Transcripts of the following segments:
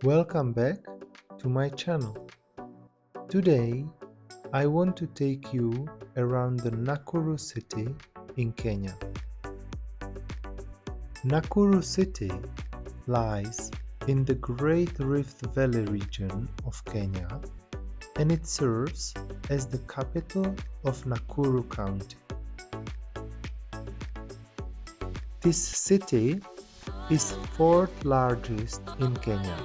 Welcome back to my channel. Today, I want to take you around the Nakuru city in Kenya. Nakuru city lies in the Great Rift Valley region of Kenya, and it serves as the capital of Nakuru County. This city is fourth largest in Kenya,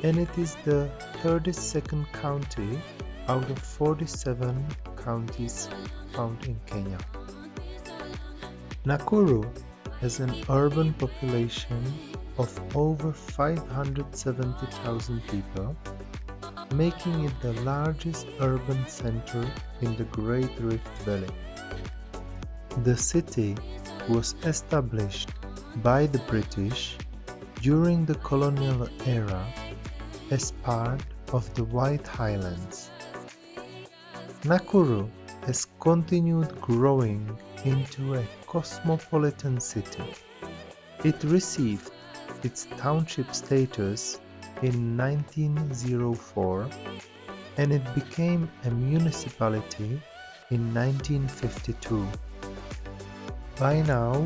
and it is the 32nd county out of 47 counties found in Kenya. Nakuru has an urban population of over 570,000 people, making it the largest urban center in the Great Rift Valley. The city was established by the British during the colonial era as part of the White Highlands. Nakuru has continued growing into a cosmopolitan city. It received its township status in 1904 and it became a municipality in 1952. By now,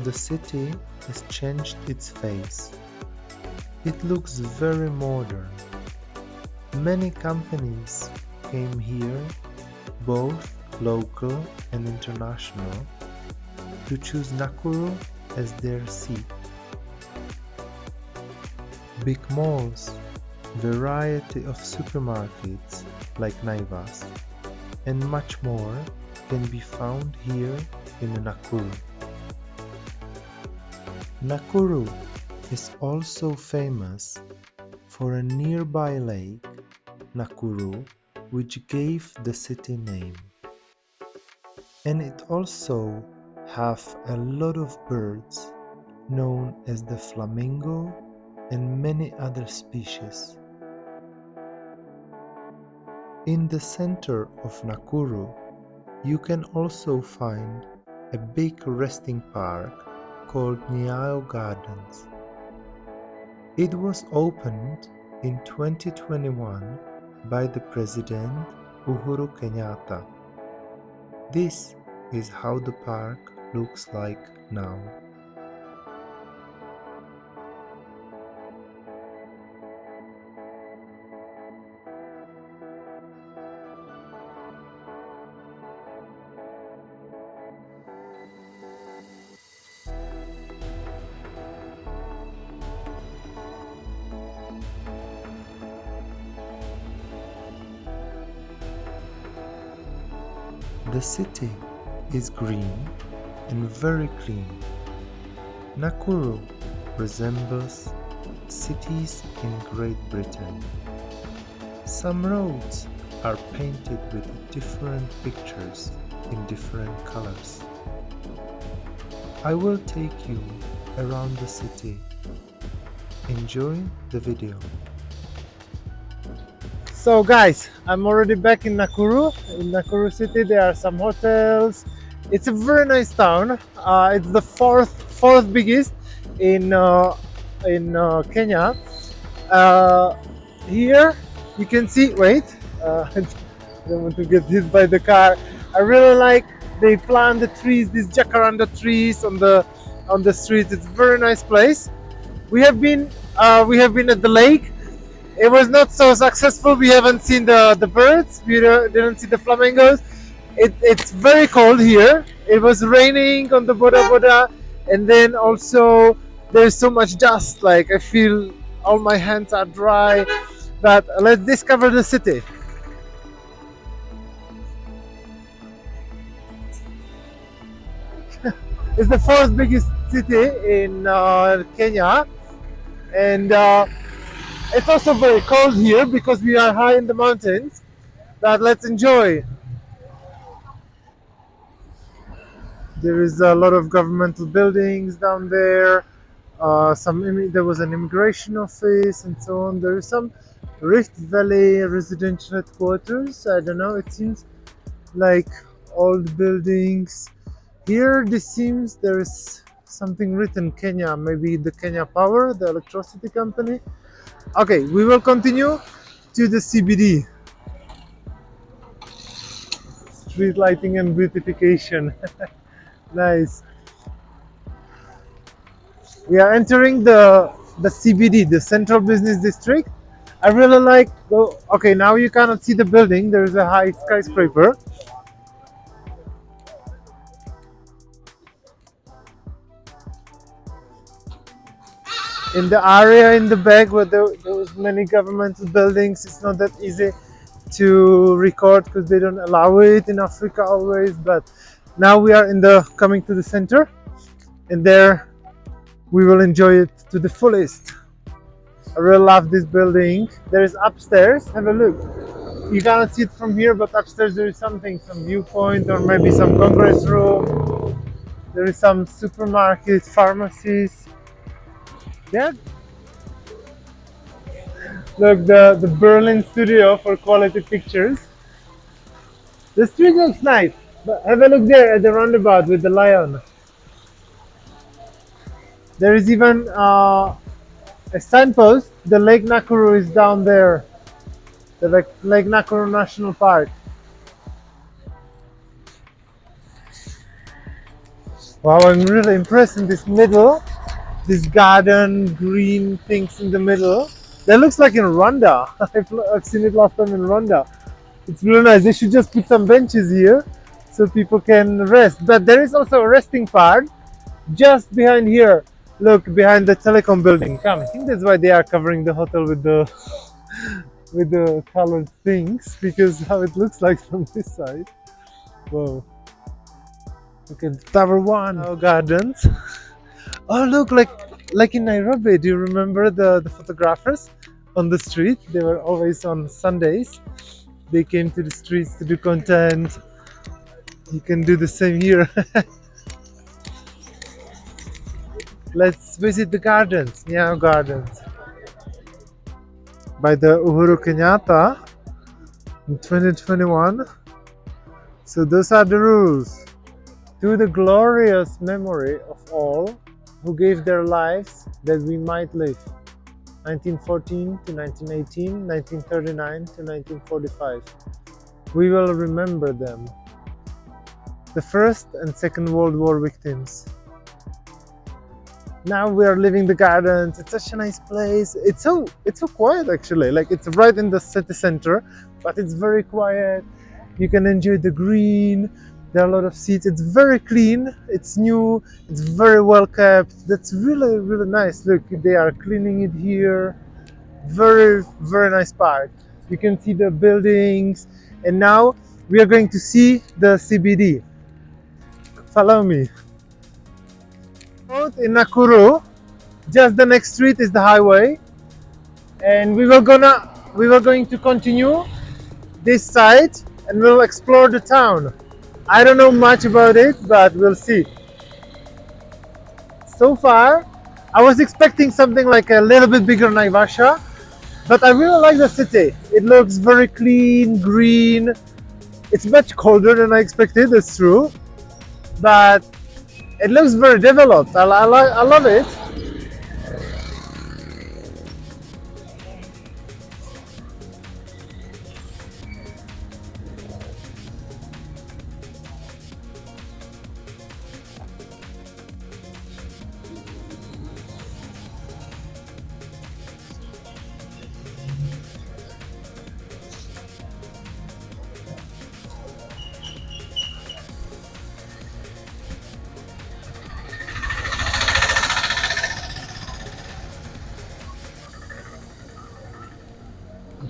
the city has changed its face. It looks very modern. Many companies came here, both local and international, to choose Nakuru as their seat. Big malls, variety of supermarkets like Naivas, and much more can be found here in Nakuru. Nakuru is also famous for a nearby lake, Nakuru, which gave the city name. And it also have a lot of birds known as the flamingo and many other species. In the center of Nakuru, you can also find a big resting park called Nyayo Gardens. It was opened in 2021 by the President Uhuru Kenyatta. This is how the park looks like now. The city is green and very clean. Nakuru resembles cities in Great Britain. Some roads are painted with different pictures in different colors. I will take you around the city. Enjoy the video. So guys, I'm already back in Nakuru. In Nakuru city there are some hotels. It's a very nice town. It's the fourth biggest in Kenya. Uh, Here you can see, wait, I don't want to get hit by the car. I really like they plant the trees, these jacaranda trees on the streets. It's a very nice place. We have been at the lake. It was not so successful. We haven't seen the birds. We didn't see the flamingos. It's very cold here. It was raining on the Boda Boda, and then also there's so much dust. Like I feel all my hands are dry. But let's discover the city. It's the fourth biggest city in Kenya, and it's also very cold here because we are high in the mountains. But let's enjoy. There is a lot of governmental buildings down there. There was an immigration office and so on. There is some Rift Valley residential headquarters. I don't know. It seems like old buildings. Here, this seems there is something written Kenya, maybe the Kenya Power, the electricity company. Okay, we will continue to the CBD. Street lighting and beautification. Nice. We are entering the CBD, the Central Business District. I really like. Oh, okay, now you cannot see the building. There is a high skyscraper. In the area in the back where there was many governmental buildings, it's not that easy to record because they don't allow it in Africa always. But now we are in the coming to the center, and there we will enjoy it to the fullest. I really love this building. There is upstairs. Have a look. You cannot see it from here, but upstairs there is something, some viewpoint or maybe some congress room. There is some supermarket, pharmacies. Yeah. Look, the Berlin studio for quality pictures. The street looks nice, but have a look there at the roundabout with the lion. There is even a signpost. The Lake Nakuru is down there. The Lake Nakuru National Park. Wow, I'm really impressed in this middle. This garden, green things in the middle. That looks like in Rwanda. I've seen it last time in Rwanda. It's really nice. They should just put some benches here so people can rest. But there is also a resting part just behind here. Look, behind the telecom building. Come, I think that's why they are covering the hotel with the colored things, because how it looks like from this side. Whoa. Look at Tower 1. Our gardens. Oh, look, like in Nairobi. Do you remember the photographers on the street? They were always on Sundays. They came to the streets to do content. You can do the same here. Let's visit the gardens, Nyayo Gardens. By the Uhuru Kenyatta in 2021. So those are the rules. To the glorious memory of all who gave their lives that we might live. 1914 to 1918, 1939 to 1945. We will remember them. The First and Second World War victims. Now we are leaving the gardens. It's such a nice place. It's so quiet actually. Like it's right in the city center, but it's very quiet. You can enjoy the green. There are a lot of seats. It's very clean. It's new. It's very well kept. That's really, really nice. Look, they are cleaning it here. Very, very nice park. You can see the buildings. And now we are going to see the CBD. Follow me. In Nakuru, just the next street is the highway, and we were going to continue this side and we'll explore the town. I don't know much about it, but we'll see. So far, I was expecting something like a little bit bigger Naivasha, but I really like the city. It looks very clean, green. It's much colder than I expected, that's true, but it looks very developed. I love it.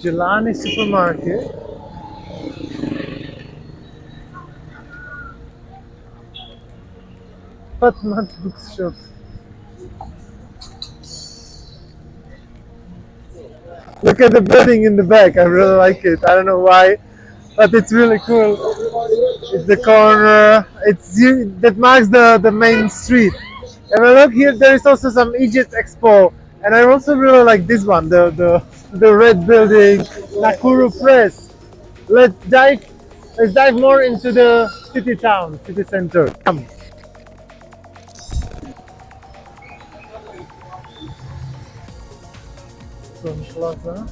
Jelani supermarket. Patmat bookshop. Look at the building in the back. I really like it. I don't know why, but it's really cool. It's the corner. That marks the main street. And I look here. There is also some Egypt expo, and I also really like this one. The red building, Nakuru Press. Let's dive more into the city center. Come. from Plaza.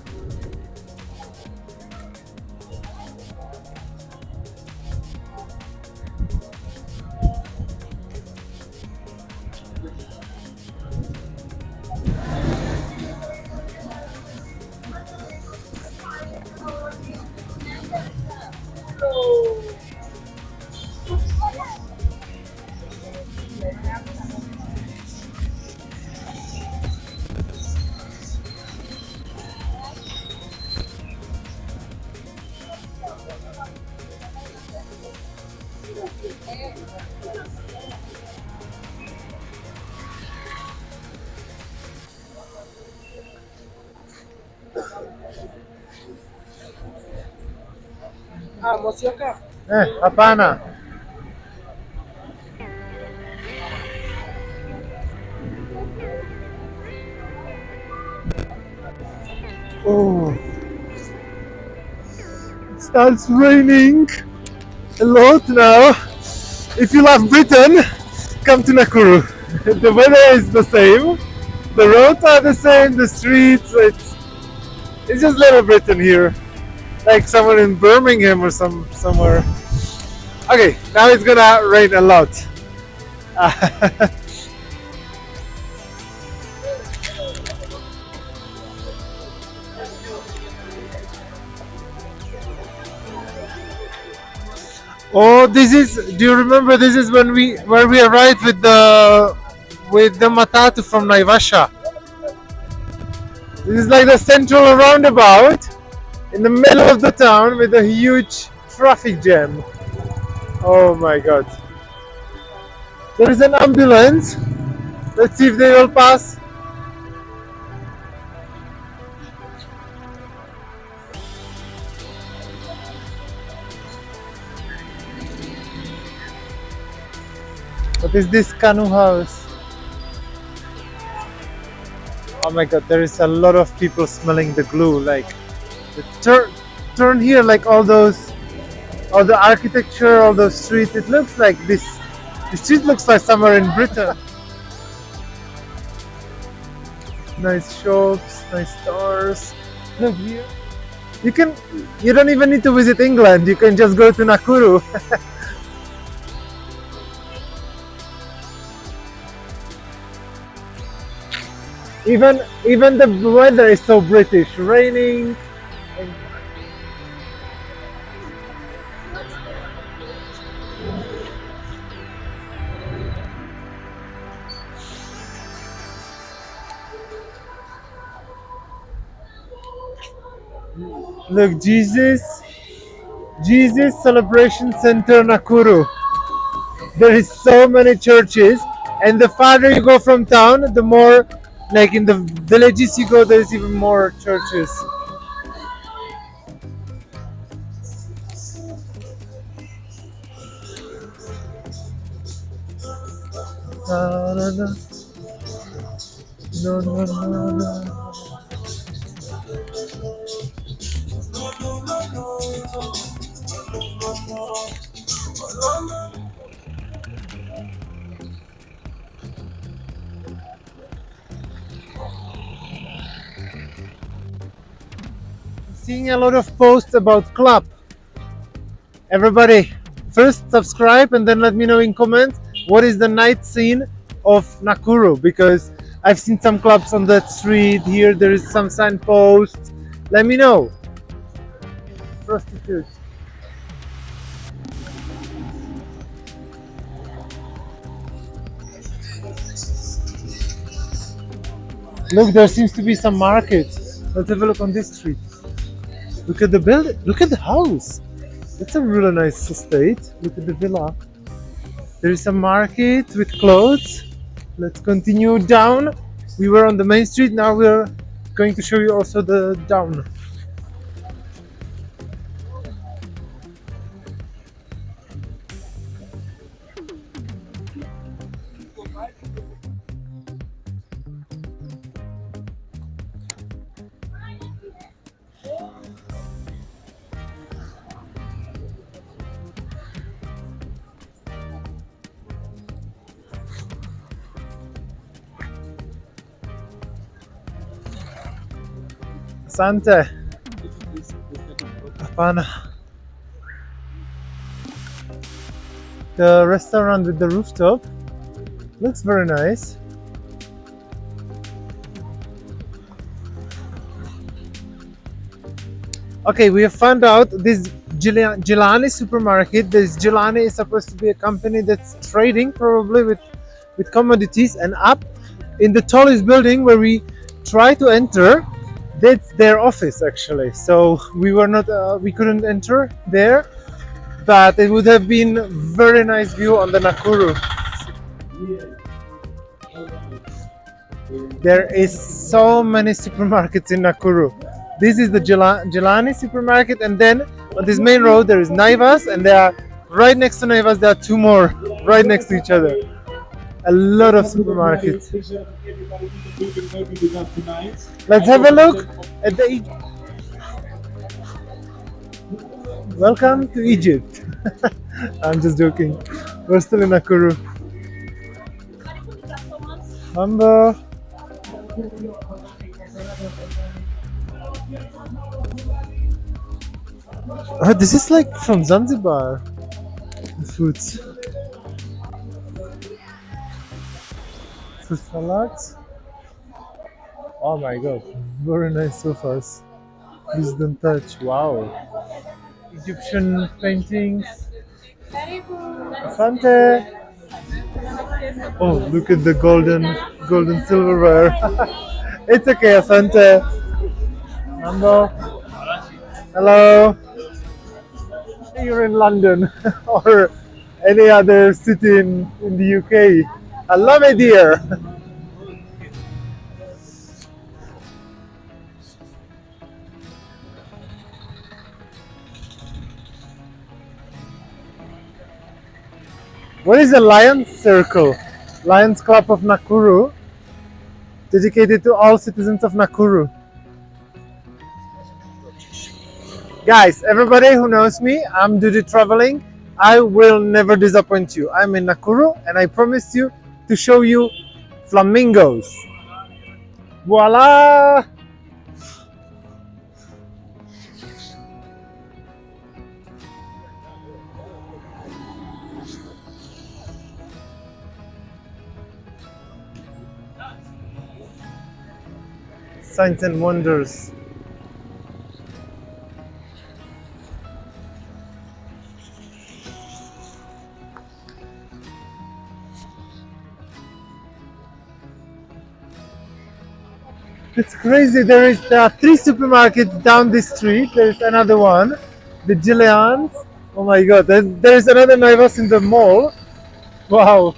Hapana. Oh, it starts raining a lot now. If you love Britain, come to Nakuru. The weather is the same, the roads are the same, the streets. It's just little Britain here, like somewhere in Birmingham or somewhere. Okay, now it's gonna rain a lot. Oh, this is. Do you remember? This is when we arrived with the matatu from Naivasha. This is like the central roundabout in the middle of the town with a huge traffic jam. Oh my god! There is an ambulance. Let's see if they will pass. What is this canoe house? Oh my god, there is a lot of people smelling the glue. Like, turn here, like all the architecture, all those streets. It looks like this. The street looks like somewhere in Britain. Nice shops, nice stores. Look here. You don't even need to visit England. You can just go to Nakuru. Even the weather is so British, raining. Look, Jesus Celebration Center Nakuru. There is so many churches, and the farther you go from town, the more, like in the villages you go, there's even more churches. Na, na, na. No, no, no, no. Seeing a lot of posts about club. Everybody, first subscribe and then let me know in comments what is the night scene of Nakuru, because I've seen some clubs on that street. Here there is some signposts. Let me know. Prostitutes. Look, there seems to be some market. Let's have a look on this street. Look at the building. Look at the house. It's a really nice estate. Look at the villa. There is a market with clothes. Let's continue down. We were on the main street. Now we're going to show you also the down. Sante. Hapana. The restaurant with the rooftop looks very nice. Okay, we have found out this Gilani supermarket. This Gilani is supposed to be a company that's trading probably with commodities, and up in the tallest building where we try to enter, that's their office actually. So we were not, we couldn't enter there, but it would have been very nice view on the Nakuru. There is so many supermarkets in Nakuru. This is the Jelani supermarket, and then on this main road there is Naivas, and there are right next to Naivas there are two more right next to each other. A lot of supermarkets. Let's have a look at the Welcome to Egypt. I'm just joking. We're still in Nakuru. Mambo. Oh, this is like from Zanzibar. The foods. Fruit salads. Oh my god, very nice sofas. Please don't touch. Wow. Egyptian paintings. Asante. Oh, look at the golden silverware. It's okay, Asante. Mambo. Hello. You're in London or any other city in the UK. I love it here. What is the Lions Circle? Lions Club of Nakuru, dedicated to all citizens of Nakuru. Guys, everybody who knows me, I'm Dudy traveling. I will never disappoint you. I'm in Nakuru and I promise you to show you flamingos. Voila! Signs and wonders. It's crazy. There are three supermarkets down the street. There's another one, the Gillians. Oh my god. Then there's another Naivas in the mall. Wow.